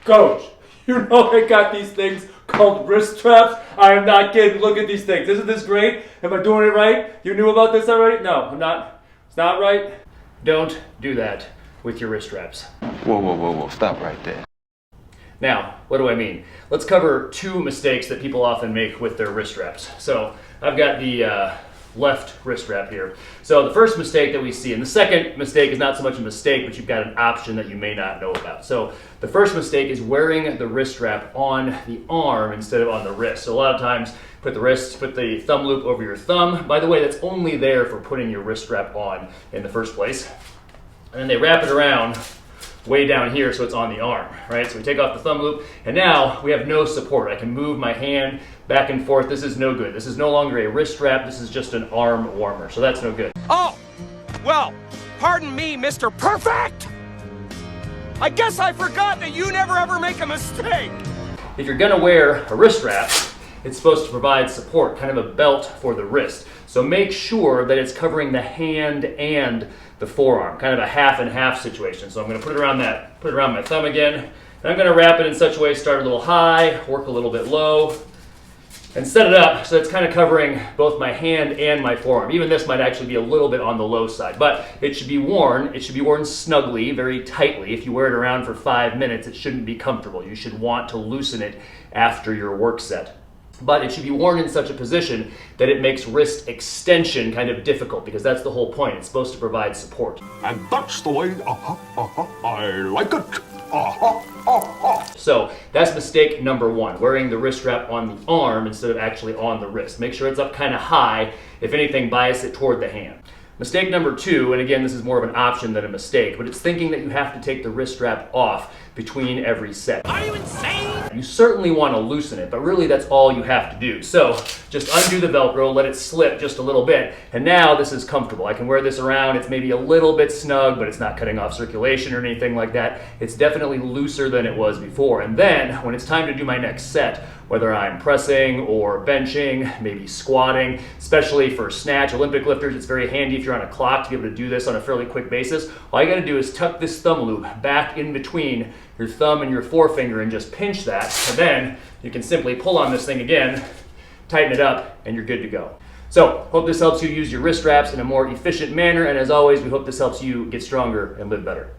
Coach, you know I got these things called wrist straps. I am not kidding. Look at these things. Isn't this great? Am I doing it right? You knew about this already? No, I'm not. It's not right. Don't do that with your wrist straps. Whoa. Stop right there. Now, what do I mean? Let's cover two mistakes that people often make with their wrist straps. So I've got the left wrist strap here. So the first mistake that we see, and the second mistake is not so much a mistake, but you've got an option that you may not know about. So the first mistake is wearing the wrist strap on the arm instead of on the wrist. So a lot of times, put the thumb loop over your thumb. By the way, that's only there for putting your wrist strap on in the first place. And then they wrap it around way down here so it's on the arm, right? So we take off the thumb loop, and now we have no support. I can move my hand back and forth. This is no good. This is no longer a wrist strap. This is just an arm warmer, so that's no good. Oh, well, pardon me, Mr. Perfect! I guess I forgot that you never ever make a mistake! If you're gonna wear a wrist strap, it's supposed to provide support, kind of a belt for the wrist. So make sure that it's covering the hand and the forearm, kind of a half and half situation. So I'm gonna put it around my thumb again, and I'm gonna wrap it in such a way, start a little high, work a little bit low, and set it up so it's kind of covering both my hand and my forearm. Even this might actually be a little bit on the low side, but it should be worn snugly, very tightly. If you wear it around for 5 minutes, it shouldn't be comfortable. You should want to loosen it after your work set. But it should be worn in such a position that it makes wrist extension kind of difficult, because that's the whole point. It's supposed to provide support. And that's the way I like it. So that's mistake number one, wearing the wrist strap on the arm instead of actually on the wrist. Make sure it's up kind of high. If anything, bias it toward the hand. Mistake number two, and again, this is more of an option than a mistake, but it's thinking that you have to take the wrist strap off between every set. Are you insane? You certainly want to loosen it, but really that's all you have to do. So just undo the Velcro, let it slip just a little bit, and now this is comfortable. I can wear this around. It's maybe a little bit snug, but it's not cutting off circulation or anything like that. It's definitely looser than it was before. And then when it's time to do my next set, whether I'm pressing or benching, maybe squatting, especially for snatch, Olympic lifters, it's very handy if you're on a clock to be able to do this on a fairly quick basis. All you gotta do is tuck this thumb loop back in between your thumb and your forefinger and just pinch that, and then you can simply pull on this thing again, tighten it up, and you're good to go. So, hope this helps you use your wrist straps in a more efficient manner, and as always, we hope this helps you get stronger and live better.